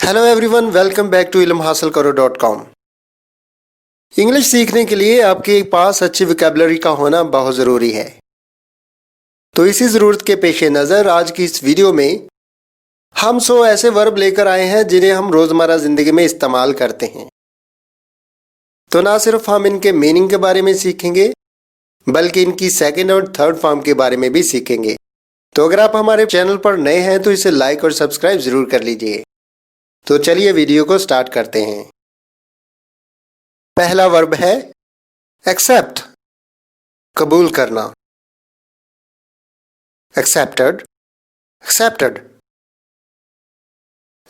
Hello everyone, welcome back to ilmhasilkaro.com। English सीखने के लिए आपके पास अच्छी वोकैबुलरी का होना बहुत ज़रूरी है। तो इसी ज़रूरत के पेश नज़र आज की इस वीडियो में हम 100 ऐसे वर्ब लेकर आए हैं जिन्हें हम रोज़मर्रा ज़िंदगी में इस्तेमाल करते हैं। तो ना सिर्फ हम इनके मीनिंग के बारे में सीखेंगे बल्कि इनकी सेकेंड और थर्ड फॉर्म के बारे में भी सीखेंगे। तो अगर आप हमारे चैनल पर नए हैं तो इसे लाइक और सब्सक्राइब ज़रूर कर लीजिए। तो चलिए वीडियो को स्टार्ट करते हैं। पहला वर्ब है एक्सेप्ट, कबूल करना। Accepted, accepted.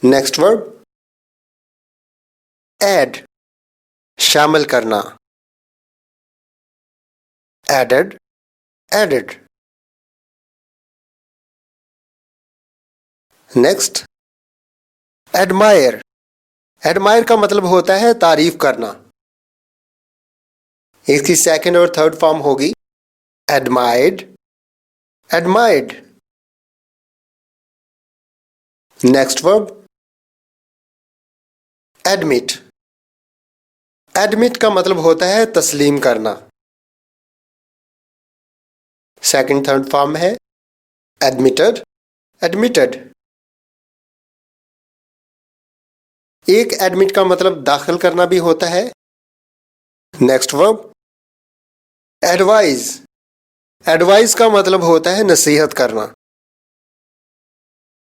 Next verb add, शामिल करना। Added, added. Next admire, admire का मतलब होता है तारीफ करना। इसकी सेकंड और थर्ड फॉर्म होगी admired, admired. Next verb admit, admit का मतलब होता है तस्लीम करना। सेकंड थर्ड फॉर्म है एडमिटेड, एडमिटेड। एक एडमिट का मतलब दाखिल करना भी होता है। नेक्स्ट वर्ब एडवाइज, एडवाइज का मतलब होता है नसीहत करना।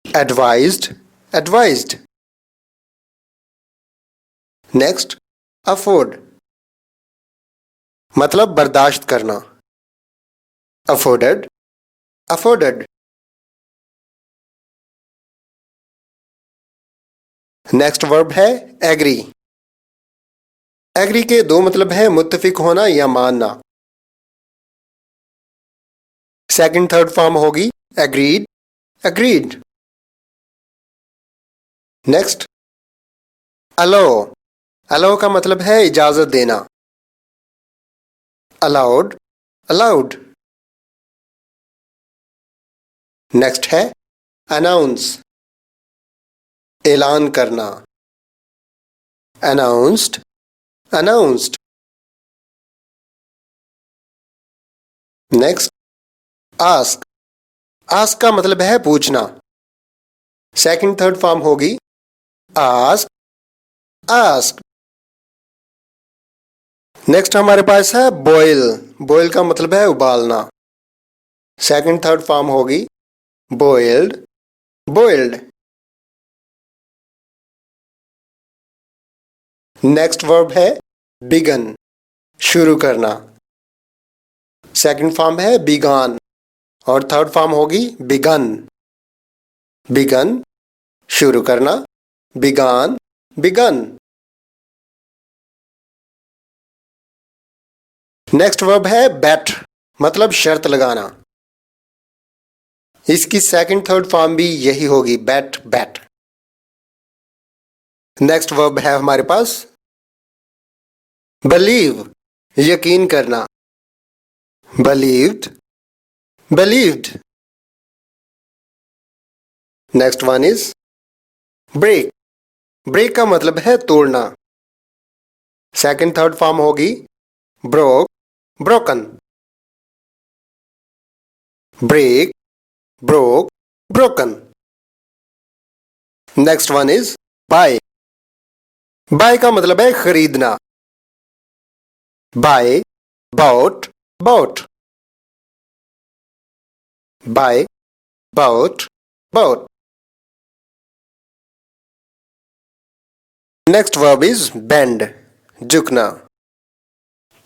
Advised, advised. नेक्स्ट अफोर्ड, मतलब बर्दाश्त करना। Afforded, afforded. नेक्स्ट वर्ब है एग्री। एग्री के दो मतलब है मुत्तफिक होना या मानना। सेकंड थर्ड फॉर्म होगी एग्रीड, एग्रीड। नेक्स्ट अलो, अलो का मतलब है इजाजत देना। Allowed, allowed. नेक्स्ट है अनाउंस, ऐलान करना। Announced, announced. Next ask, ask का मतलब है पूछना। सेकंड थर्ड फॉर्म होगी आस्क, आस्क। नेक्स्ट हमारे पास है बॉयल, बॉयल का मतलब है उबालना। सेकंड थर्ड फॉर्म होगी बॉइल्ड, बॉइल्ड। नेक्स्ट वर्ब है बिगन, शुरू करना। सेकंड फॉर्म है बिगान और थर्ड फॉर्म होगी बिगन। बिगन, शुरू करना। Began, begun. नेक्स्ट वर्ब है बैट, मतलब शर्त लगाना। इसकी सेकंड थर्ड फॉर्म भी यही होगी बैट, बैट। नेक्स्ट वर्ब है हमारे पास बिलीव, यकीन करना। believed, believed. Next one is break, break का मतलब है तोड़ना। सेकंड थर्ड फॉर्म होगी broke, broken. Break, broke, broken. Next one is buy, buy का मतलब है खरीदना। Buy, bought, bought. Buy, bought, bought. Next verb is bend, झुकना।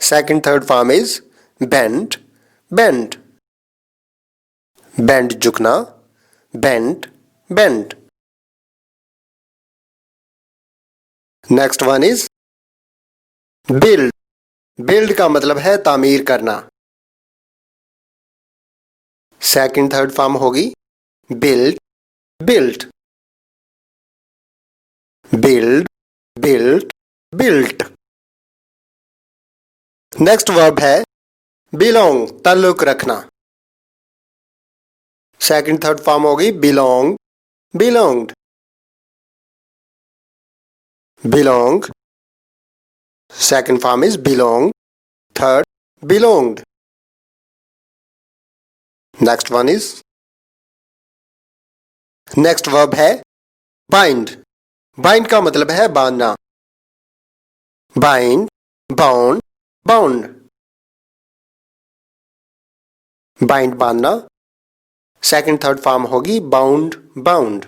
Second third form is bend, bend. Bend झुकना, bend, bend. Next one is build, build का मतलब है तामीर करना। सेकंड थर्ड फॉर्म होगी build, built. Build, built, built. Next verb है belong, ताल्लुक रखना। सेकंड थर्ड फॉर्म होगी belong, belonged. belong. Second form is belong. Third, belonged. Next one is, next verb है bind. bind का मतलब है बांधना. bind, bound, bound. bind बांधना. सेकंड थर्ड फॉर्म होगी bound, bound.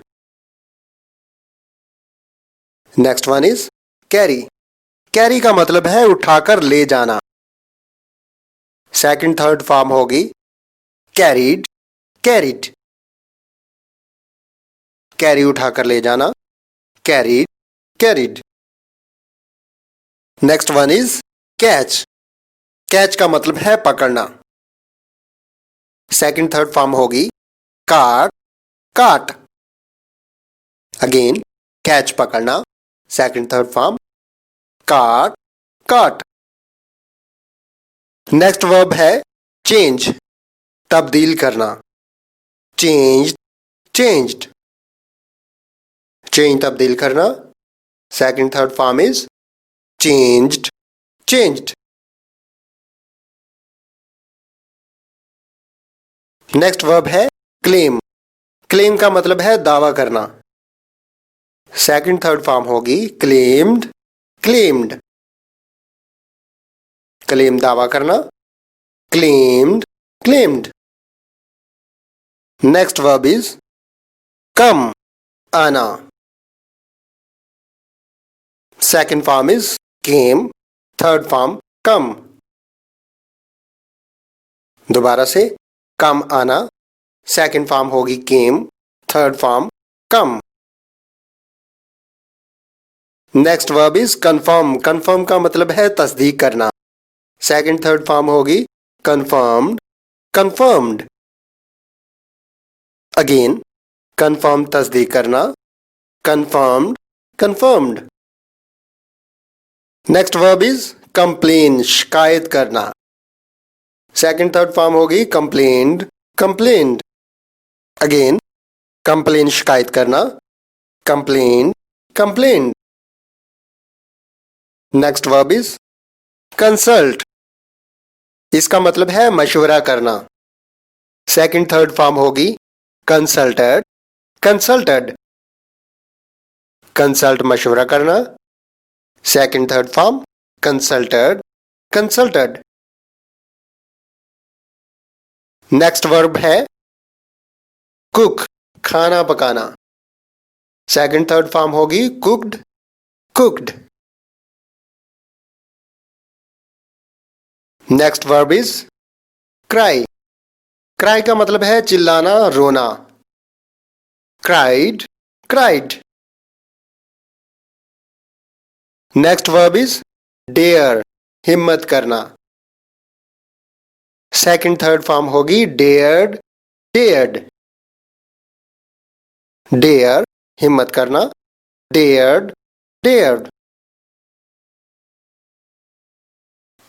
Next one is carry. Carry का मतलब है उठाकर ले जाना. सेकंड थर्ड फॉर्म होगी कैरीड, कैरिड. कैरी उठाकर ले जाना, carried, carried. Next one is catch. Catch का मतलब है पकड़ना. सेकंड थर्ड फॉर्म होगी काट, काट. अगेन कैच पकड़ना, second third form caught, caught. Next verb है चेंज. तब्दील करना. Change, changed. चेंज तब्दील करना. Second third form is changed, changed. Next verb है क्लेम. क्लेम का मतलब है दावा करना. सेकंड थर्ड फॉर्म होगी क्लेम्ड, क्लेम्ड. क्लेम दावा करना, claimed, claimed. Next verb is come, आना. Second form is came, third form come. दोबारा से कम आना. सेकंड फॉर्म होगी केम, third form come. Next verb is confirm. Confirm का मतलब है तस्दीक करना. सेकंड थर्ड फॉर्म होगी कंफर्म्ड, कंफर्म्ड. अगेन कंफर्म तस्दीक करना, confirmed, confirmed. Next verb is complain. शिकायत करना. सेकंड थर्ड फॉर्म होगी कंप्लेन्ड, कंप्लेन्ड. अगेन कंप्लेन शिकायत करना, complain, complained. Next verb is consult. इसका मतलब है मशवरा करना. सेकंड थर्ड फॉर्म होगी कंसल्टेड, कंसल्टेड. कंसल्ट मशवरा करना. Second third form consulted, consulted. Next verb है कुक. खाना पकाना. सेकंड थर्ड फॉर्म होगी cooked, cooked. Next verb is cry. Cry का मतलब है चिल्लाना, रोना. Cried, cried. Next verb is dare. हिम्मत करना. सेकंड थर्ड फॉर्म होगी डेयर्ड, डेयर्ड. डेयर हिम्मत करना, dared, dared.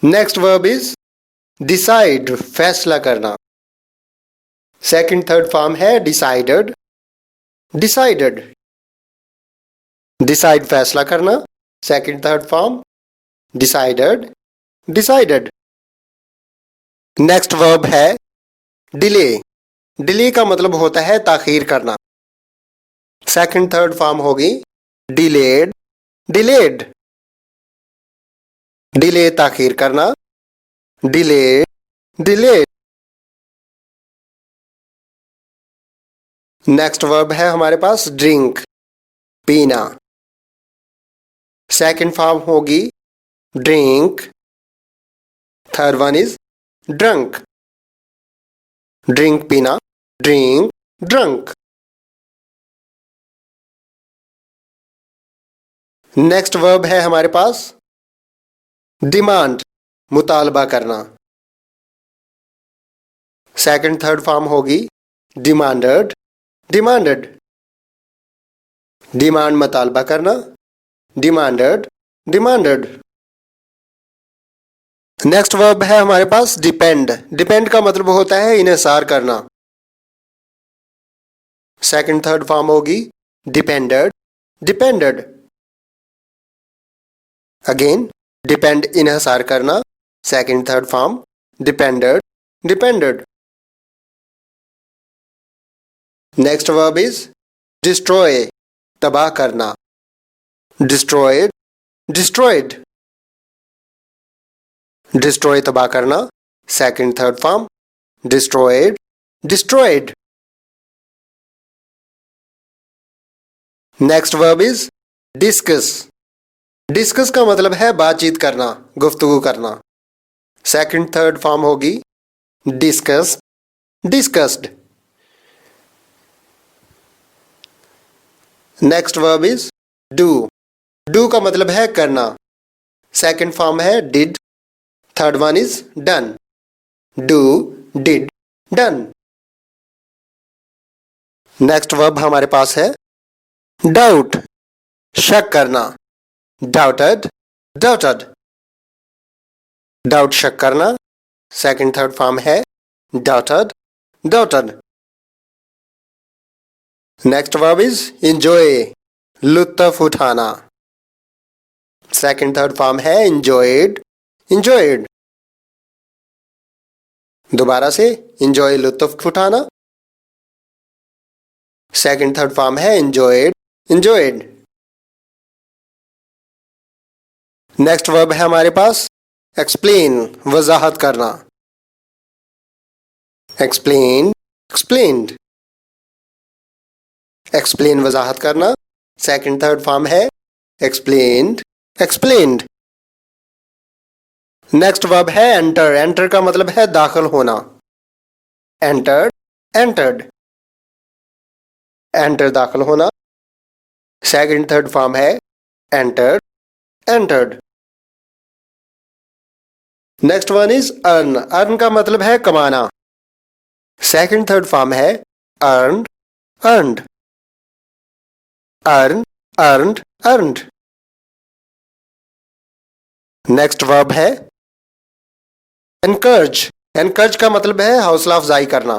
Next verb is decide. फैसला करना. सेकंड थर्ड फॉर्म है डिसाइडेड, डिसाइडेड. डिसाइड फैसला करना. Second third form decided, decided. Next verb है डिले. डिले का मतलब होता है ताखीर करना. सेकंड थर्ड फॉर्म होगी डिलेड, डिलेड. डिले ताखीर करना, डिले, डिलेड. नेक्स्ट वर्ब है हमारे पास ड्रिंक. पीना. सेकंड फॉर्म होगी drink. Third one is drunk. Drink पीना, ड्रिंक, ड्रंक. नेक्स्ट वर्ब है हमारे पास डिमांड. मुतालबा करना. सेकंड थर्ड फॉर्म होगी डिमांडेड, डिमांडेड. डिमांड मुतालबा करना, डिमांडेड, डिमांडेड. नेक्स्ट वर्ब है हमारे पास डिपेंड. डिपेंड का मतलब होता है इन्हिसार करना. सेकंड थर्ड फॉर्म होगी डिपेंडेड, डिपेंडेड. अगेन डिपेंड इन्हिसार करना, second third form depended, depended. Next verb is destroy, तबाह करना, डिस्ट्रॉयड, डिस्ट्रॉयड। डिस्ट्रॉय तबाह करना, second third form destroyed, destroyed. Next verb is discuss. Discuss का मतलब है बातचीत करना, गुफ्तगू करना। सेकंड थर्ड फॉर्म होगी discuss, discussed. Next verb is do. Do का मतलब है करना, सेकंड फॉर्म है did, third one is done. Do, did, done. Next verb हमारे पास है डाउट, शक करना, डाउटेड, डाउटेड। डाउट शक करना, सेकंड थर्ड फॉर्म है doubted, doubted. Next verb is enjoy, लुत्फ उठाना, सेकंड थर्ड फॉर्म है इंजॉयड, इंजॉयड। दोबारा से इंजॉय लुत्फ उठाना, सेकंड थर्ड फॉर्म है इंजॉयड, इंजॉयड। नेक्स्ट वर्ब है हमारे पास एक्सप्लेन, वजाहत करना, एक्सप्लेन, एक्सप्लेन्ड। एक्सप्लेन वजाहत करना, सेकंड थर्ड फॉर्म है एक्सप्लेन्ड, एक्सप्लेन्ड। नेक्स्ट वर्ब है एंटर। एंटर का मतलब है दाखिल होना, एंटर्ड, एंटर्ड। एंटर दाखिल होना, सेकंड थर्ड फॉर्म है entered, entered. Next one is earn. Earn का मतलब है कमाना, सेकंड थर्ड फॉर्म है earned, earned. Earn, earned, earned. Next verb है एनकरेज। एनकरेज का मतलब है हौसला अफजाई करना,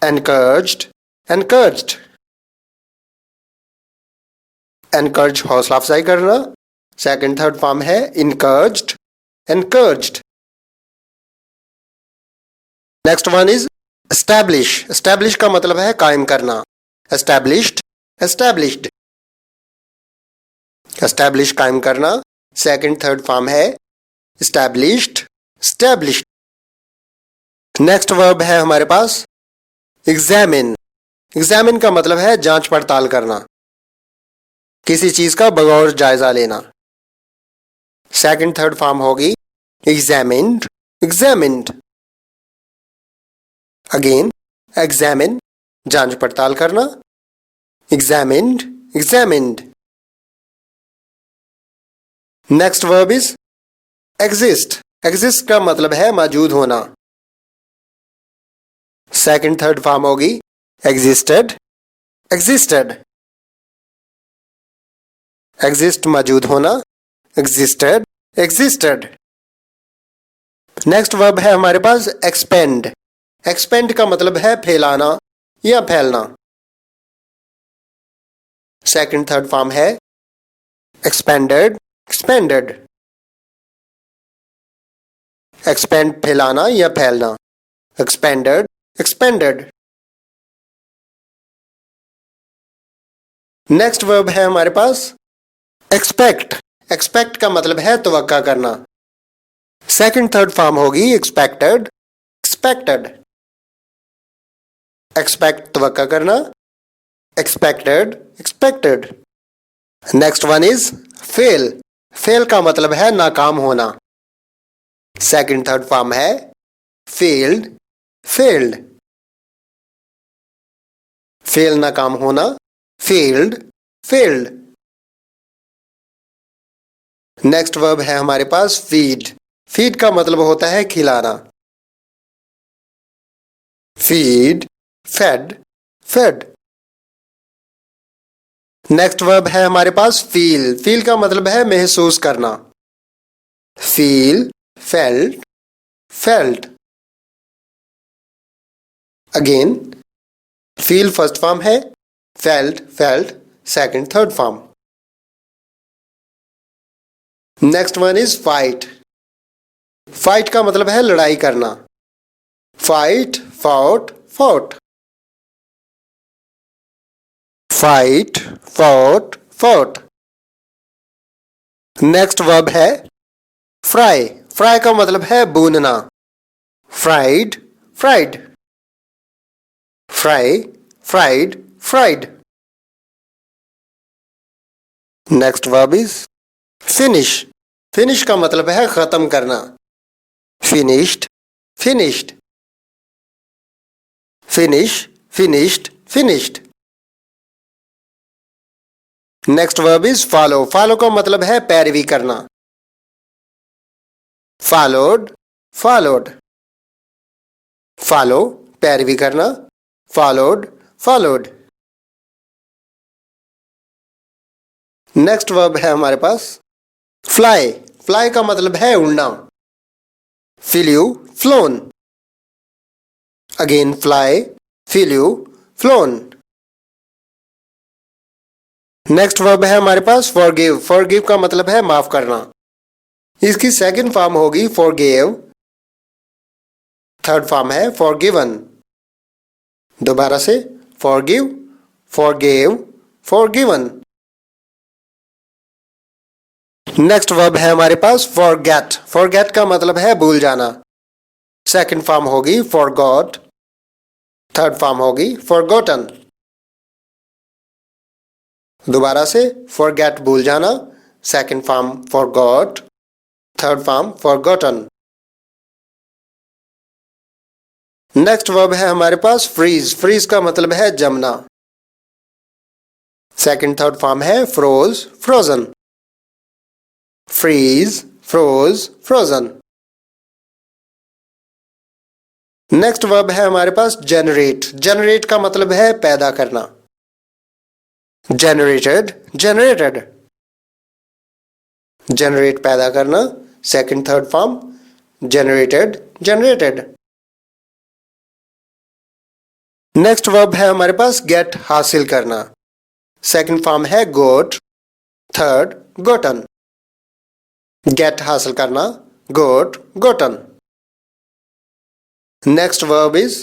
एनकरेज्ड, एनकरेज्ड। एनकरेज हौसला अफजाई करना, सेकंड थर्ड फॉर्म है encouraged, encouraged. Next one is establish. Establish का मतलब है कायम करना, एस्टैब्लिश्ड, एस्टैब्लिश्ड। एस्टैब्लिश कायम करना, सेकंड थर्ड फॉर्म है एस्टैब्लिश्ड, एस्टैब्लिश्ड। नेक्स्ट वर्ब है हमारे पास एग्जामिन। एग्जामिन का मतलब है जांच पड़ताल करना, किसी चीज का बगौर जायजा लेना। सेकंड थर्ड फॉर्म होगी एग्जामिन्ड, एग्जामिन्ड। अगेन एग्जामिन, जांच पड़ताल करना, examined, examined. Next verb is exist. Exist का मतलब है मौजूद होना, सेकंड थर्ड फॉर्म होगी एग्जिस्टेड, एग्जिस्टेड। एग्जिस्ट मौजूद होना, एग्जिस्टेड, एग्जिस्टेड। नेक्स्ट वर्ब है हमारे पास एक्सपेंड। एक्सपेंड का मतलब है फैलाना या फैलना, सेकंड थर्ड फॉर्म है एक्सपेंडेड, एक्सपेंडेड। एक्सपेंड फैलाना या फैलना, एक्सपेंडेड, एक्सपेंडेड। नेक्स्ट वर्ब है हमारे पास एक्सपेक्ट। एक्सपेक्ट का मतलब है तवक्का करना, सेकंड थर्ड फॉर्म होगी एक्सपेक्टेड, एक्सपेक्टेड। एक्सपेक्ट तवक्का करना, expected, expected. Next one is fail. Fail का मतलब है नाकाम होना, सेकंड थर्ड फॉर्म है फेल्ड, फेल्ड। फेल नाकाम होना, फेल्ड, फेल्ड। नेक्स्ट वर्ब है हमारे पास फीड। फीड का मतलब होता है खिलाना, feed, fed, fed. Next verb है हमारे पास फील। फील का मतलब है महसूस करना, feel, felt, felt. Again feel first form है, felt, felt second third form. Next one is fight. Fight का मतलब है लड़ाई करना। Fight, fought, fought. Fight, fought, fought. Next verb है फ्राई। फ्राई का मतलब है भूनना। Fried, fried. Fry, fried, fried. Next verb is finish. Finish का मतलब है खत्म करना। Finished, finished. Finish, finished, finished. Next verb is follow. Follow का मतलब है पैरवी करना। Followed, followed. फॉलो, पैरवी करना। Followed, followed. नेक्स्ट वर्ब है हमारे पास फ्लाई। फ्लाई का मतलब है उड़ना। Flu, phloem. Again fly, flu, phloem. Next verb है हमारे पास फॉरगिव। फॉरगिव का मतलब है माफ करना। इसकी सेकंड फॉर्म होगी फॉरगिव। थर्ड फॉर्म है फॉरगिवन। दोबारा से forgive, forgive, forgiven. Next verb है हमारे पास फॉरगेट। फॉरगेट का मतलब है भूल जाना। सेकंड फॉर्म होगी फॉरगॉट। थर्ड फॉर्म होगी फॉरगॉटन। दोबारा से फॉरगेट भूल जाना। Second form forgot. Third form forgotten. Next verb है हमारे पास फ्रीज। फ्रीज का मतलब है जमना। सेकंड थर्ड फॉर्म है froze, frozen. Freeze, froze, frozen. Next verb है हमारे पास जनरेट। जनरेट का मतलब है पैदा करना। Generated, generated. जनरेट पैदा करना। Second third form generated, generated. Next verb है हमारे पास गेट, हासिल करना। सेकंड फॉर्म है गोट। थर्ड गोटन। गेट हासिल करना, got, gotten. Next verb is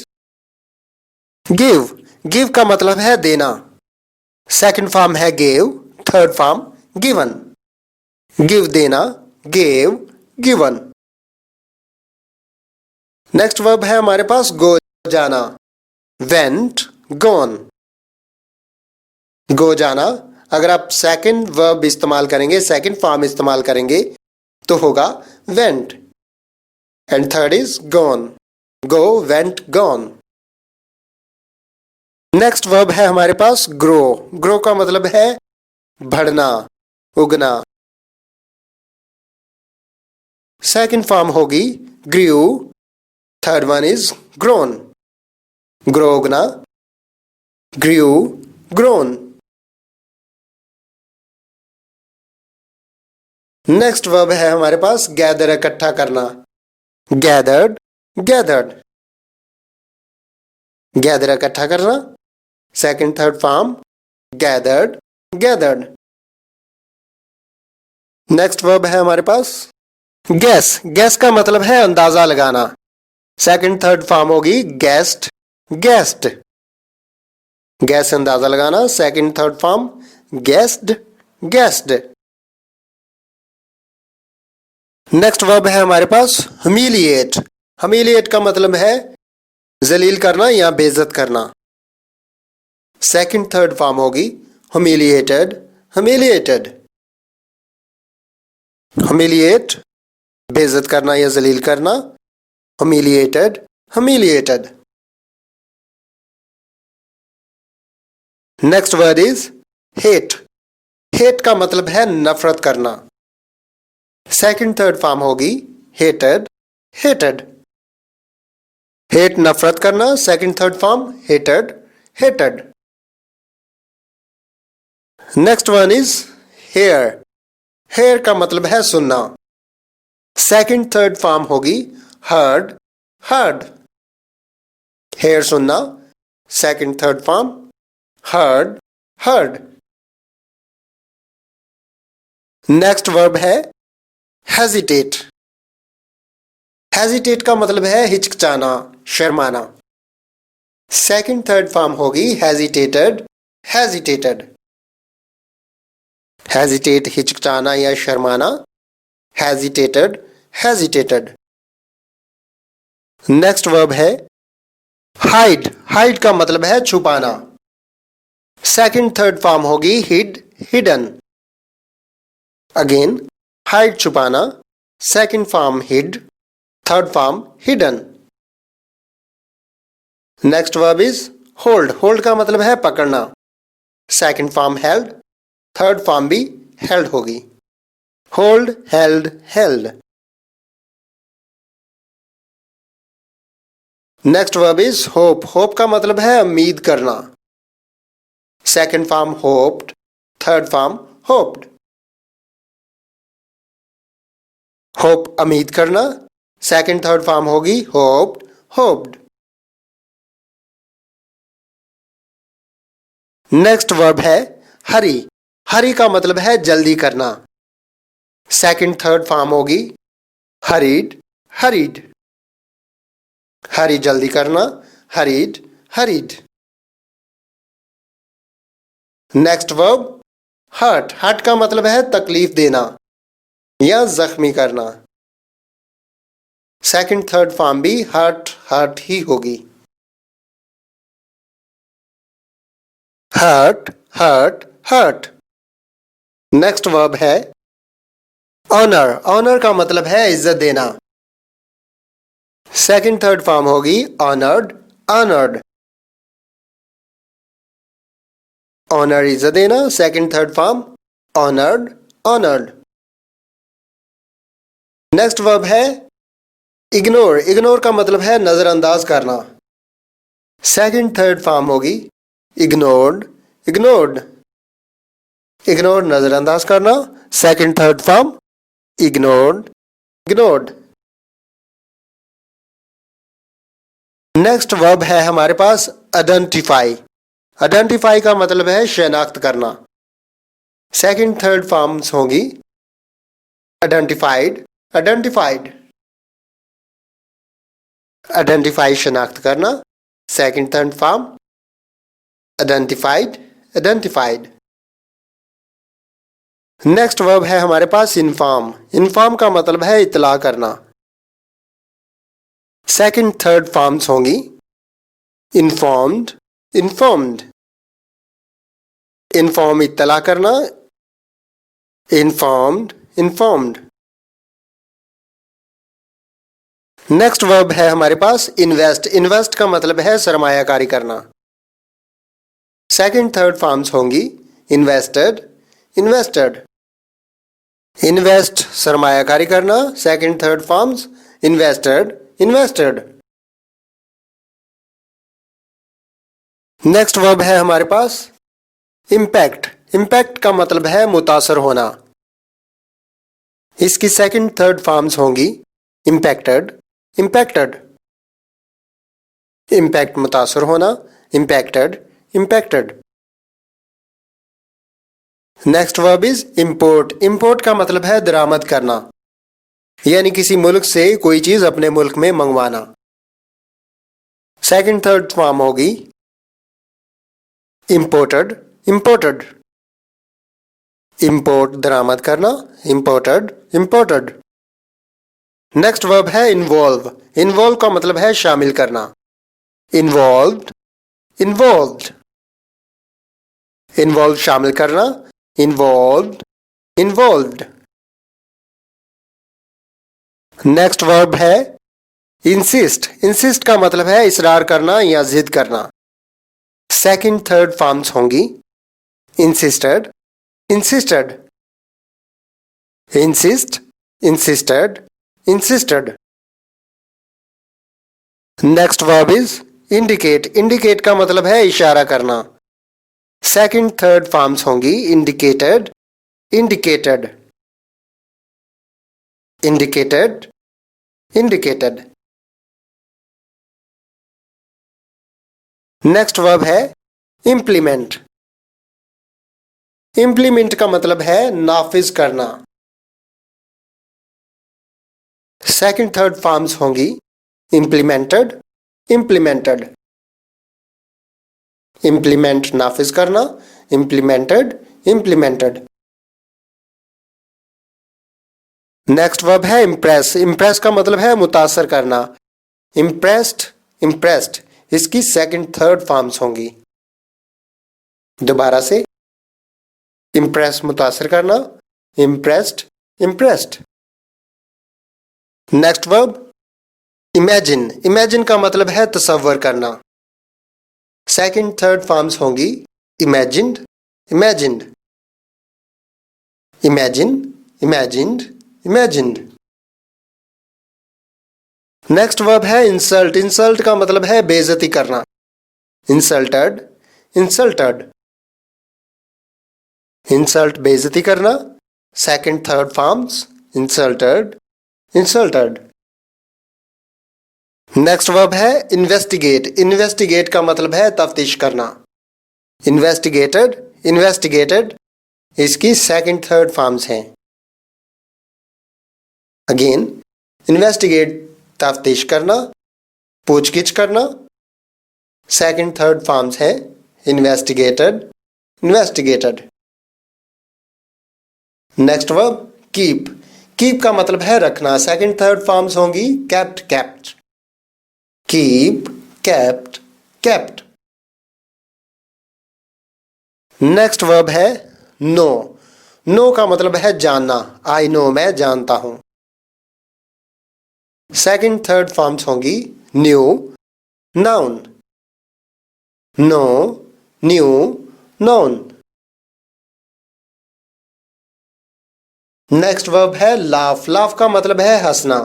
give. Give का मतलब है देना। सेकंड फॉर्म है give. Third form given. Give देना, गिव, गिवन। नेक्स्ट वर्ब है हमारे पास गो, जाना। वेंट, गोन। गो जाना। अगर आप सेकंड वर्ब इस्तेमाल करेंगे, सेकंड फॉर्म इस्तेमाल करेंगे तो होगा went. And third is gone. Go, went, gone. Next verb है हमारे पास ग्रो। ग्रो का मतलब है बढ़ना, उगना। सेकंड फॉर्म होगी grew. Third one is grown. Grow उगना, ग्रू, ग्रोन। नेक्स्ट वर्ब है हमारे पास गैदर, इकट्ठा करना। Gathered, gathered. गैदर इकट्ठा करना। Second third form gathered, gathered. Next verb है हमारे पास गैस। गैस का मतलब है अंदाजा लगाना। सेकंड थर्ड फॉर्म होगी गेस्ट, गेस्ट। गैस अंदाजा लगाना। Second third form guest, guest. Next verb है हमारे पास ह्यूमिलिएट। ह्यूमिलिएट का मतलब है जलील करना या बेइज्जत करना। सेकंड थर्ड फॉर्म होगी ह्यूमिलिएटेड, ह्यूमिलिएटेड। ह्यूमिलिएट, बेइज्जत करना या जलील करना। Humiliated, humiliated. Next word is hate. Hate का मतलब है नफरत करना। सेकंड थर्ड फॉर्म होगी हेटेड, हेटेड। हेट नफरत करना। Second third form hated, hated. Next one is hear. Hear का मतलब है सुनना। सेकंड थर्ड फॉर्म होगी हर्ड, हर्ड। हेयर सुनना। Second third form heard, heard. Next verb है हेजिटेट। हेजिटेट का मतलब है हिचकिचाना, शर्माना। सेकंड थर्ड फॉर्म होगी हेजिटेटेड, हेजिटेटेड। हेजिटेट हिचकिचाना या शर्माना, हेजिटेटेड, हेजिटेटेड। नेक्स्ट वर्ब है हाइड। हाइड का मतलब है छुपाना। सेकंड थर्ड फॉर्म होगी हिड, हिडन। अगेन हाइड छुपाना, second form hid, third form hidden. Next verb is hold. Hold का मतलब है पकड़ना। Second form held, third form भी हेल्ड होगी। Hold, held, held. Next verb is hope. Hope का मतलब है उम्मीद करना। Second form hoped, third form hoped. Hope उम्मीद करना, सेकंड थर्ड फॉर्म होगी होप्ड, होप्ड। नेक्स्ट वर्ब है हरी। हरी का मतलब है जल्दी करना। सेकंड थर्ड फॉर्म होगी हरीड, हरीड। हरी जल्दी करना, hurried, hurried. Next verb hurt. Hurt का मतलब है तकलीफ देना या जख्मी करना। सेकंड थर्ड फॉर्म भी हर्ट, हर्ट ही होगी। Hurt, hurt, hurt. Next verb है ऑनर। ऑनर का मतलब है इज्जत देना। सेकंड थर्ड फॉर्म होगी ऑनर्ड, ऑनर्ड। ऑनर इज्जत देना, second third form honoured, honoured. Next verb है इग्नोर। इग्नोर का मतलब है नजरअंदाज करना। सेकंड थर्ड फॉर्म होगी इग्नोर्ड, इग्नोर्ड। इग्नोर नजरअंदाज करना, second third form ignored, ignored. Next verb है हमारे पास आइडेंटिफाई। आइडेंटिफाई का मतलब है शनाख्त करना। सेकंड थर्ड फॉर्म्स होंगी आइडेंटिफाइड, आइडेंटिफाइड। आइडेंटिफाई शनाख्त करना, second third form identified, identified. Next verb है हमारे पास इन्फॉर्म। इन्फॉर्म का मतलब है इतला करना। सेकंड थर्ड फॉर्म्स होंगी इन्फॉर्म्ड, इन्फॉर्म्ड। इन्फॉर्म इत्तला करना, इन्फॉर्म्ड, इन्फॉर्म्ड। नेक्स्ट वर्ब है हमारे पास इन्वेस्ट। इन्वेस्ट का मतलब है सरमायाकारी करना। सेकंड थर्ड फॉर्म्स होंगी इन्वेस्टेड, इन्वेस्टेड। इन्वेस्ट सरमायाकारी करना, second third forms invested, invested. Next verb है हमारे पास इम्पैक्ट। इम्पैक्ट का मतलब है मुतासर होना। इसकी सेकंड थर्ड फॉर्म्स होंगी इम्पैक्टेड, इम्पैक्टेड। इम्पैक्ट मुतासर होना, impacted, impacted. Next verb is import. Import का मतलब है दरामद करना, यानी किसी मुल्क से कोई चीज अपने मुल्क में मंगवाना। सेकंड थर्ड फॉर्म होगी इंपोर्टेड, इंपोर्टेड। इंपोर्ट दरामद करना, इंपोर्टेड, इंपोर्टेड। नेक्स्ट वर्ब है इन्वॉल्व। इन्वॉल्व का मतलब है शामिल करना। Involved, involved. इन्वॉल्व शामिल करना, इन्वॉल्व्ड, इन्वॉल्व्ड। नेक्स्ट वर्ब है इंसिस्ट। इंसिस्ट का मतलब है इसरार करना या जिद करना। सेकंड थर्ड फॉर्म्स होंगी insisted, insisted. Insist, insisted, insisted. Next verb is indicate. Indicate का मतलब है इशारा करना। सेकंड थर्ड फॉर्म्स होंगी indicated, indicated. Indicated, indicated. Next verb है इंप्लीमेंट। इंप्लीमेंट का मतलब है नाफिज करना। सेकंड थर्ड फॉर्म्स होंगी इम्प्लीमेंटेड, इम्प्लीमेंटेड। इम्प्लीमेंट नाफिज करना, इम्प्लीमेंटेड, इम्प्लीमेंटेड। नेक्स्ट वर्ब है इम्प्रेस। इम्प्रेस का मतलब है मुतासर करना। Impressed, impressed. इसकी सेकंड थर्ड फॉर्म्स होंगी। दोबारा से, इम्प्रेस मुतासर करना, impressed, impressed. Next verb imagine. Imagine का मतलब है तसव्वुर करना। सेकंड थर्ड फॉर्म्स होंगी imagined, imagined. Imagine, imagined, imagined. Next verb है इंसल्ट। इंसल्ट का मतलब है बेइज्जती करना। Insulted, insulted. इंसल्ट बेइज्जती करना। Second third forms insulted, insulted. Next verb है इन्वेस्टिगेट। इन्वेस्टिगेट का मतलब है तफ्तीश करना। Investigated, investigated. इसकी सेकंड थर्ड फॉर्म्स हैं। अगेन, इन्वेस्टिगेट तफ्तीश करना, पूछगिछ करना। सेकंड थर्ड फॉर्म्स है investigated, investigated. Next verb keep. Keep का मतलब है रखना। सेकंड थर्ड फॉर्म्स होंगी kept, kept. Keep, kept, kept. Next verb है नो। नो का मतलब है जानना। आई नो, मैं जानता हूं। सेकंड थर्ड फॉर्म्स होंगी knew, known. Know, knew, known. Next verb है लाफ। लाफ का मतलब है हंसना।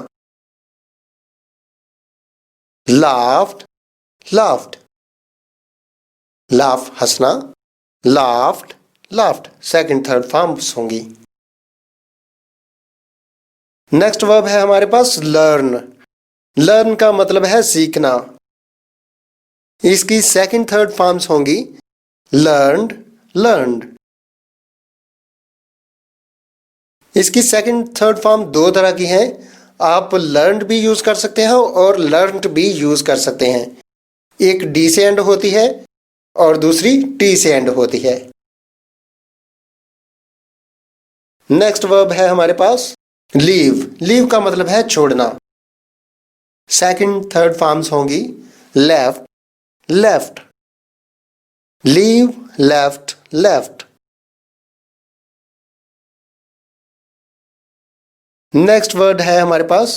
Laughed, laughed. लाफ हंसना, laughed, laughed. Second third forms होंगी। नेक्स्ट वर्ब है हमारे पास लर्न। लर्न का मतलब है सीखना। इसकी सेकंड थर्ड फॉर्म्स होंगी लर्नड, लर्नड। इसकी सेकंड थर्ड फॉर्म दो तरह की है। आप लर्नड भी यूज कर सकते हैं और लर्नड भी यूज कर सकते हैं। एक डी से एंड होती है और दूसरी टी से एंड होती है। नेक्स्ट वर्ब है हमारे पास लीव। लीव का मतलब है छोड़ना। सेकंड थर्ड फॉर्म्स होंगी left, left. Leave, left, left. Next word है हमारे पास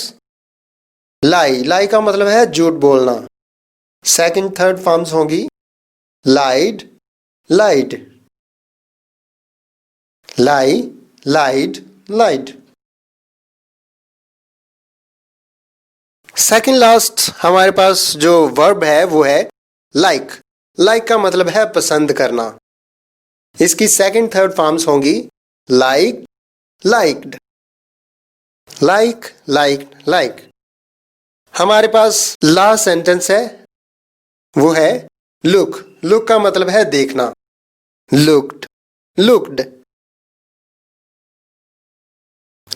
लाई। लाई का मतलब है झूठ बोलना। सेकंड थर्ड फॉर्म्स होंगी लाइड, लाइड। लाई, लाइड, लाइड। सेकंड लास्ट हमारे पास जो वर्ब है वो है लाइक। लाइक का मतलब है पसंद करना। इसकी सेकंड थर्ड फॉर्म्स होंगी like, liked. Like, like, like. हमारे पास लास्ट सेंटेंस है वो है लुक। लुक का मतलब है देखना। Looked, looked.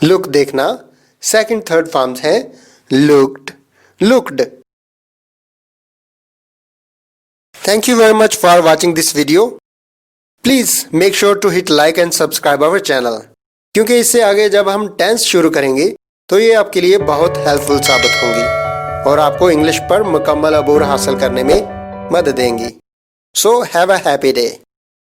लुक देखना। सेकंड थर्ड फॉर्म्स है looked, looked. Thank you very much for watching this video. Please make sure to hit like and subscribe our channel. क्योंकि इससे आगे जब हम टेंस शुरू करेंगे तो ये आपके लिए बहुत हेल्पफुल साबित होंगी और आपको इंग्लिश पर मुकम्मल अबूर हासिल करने में मदद देंगी। So have a happy day.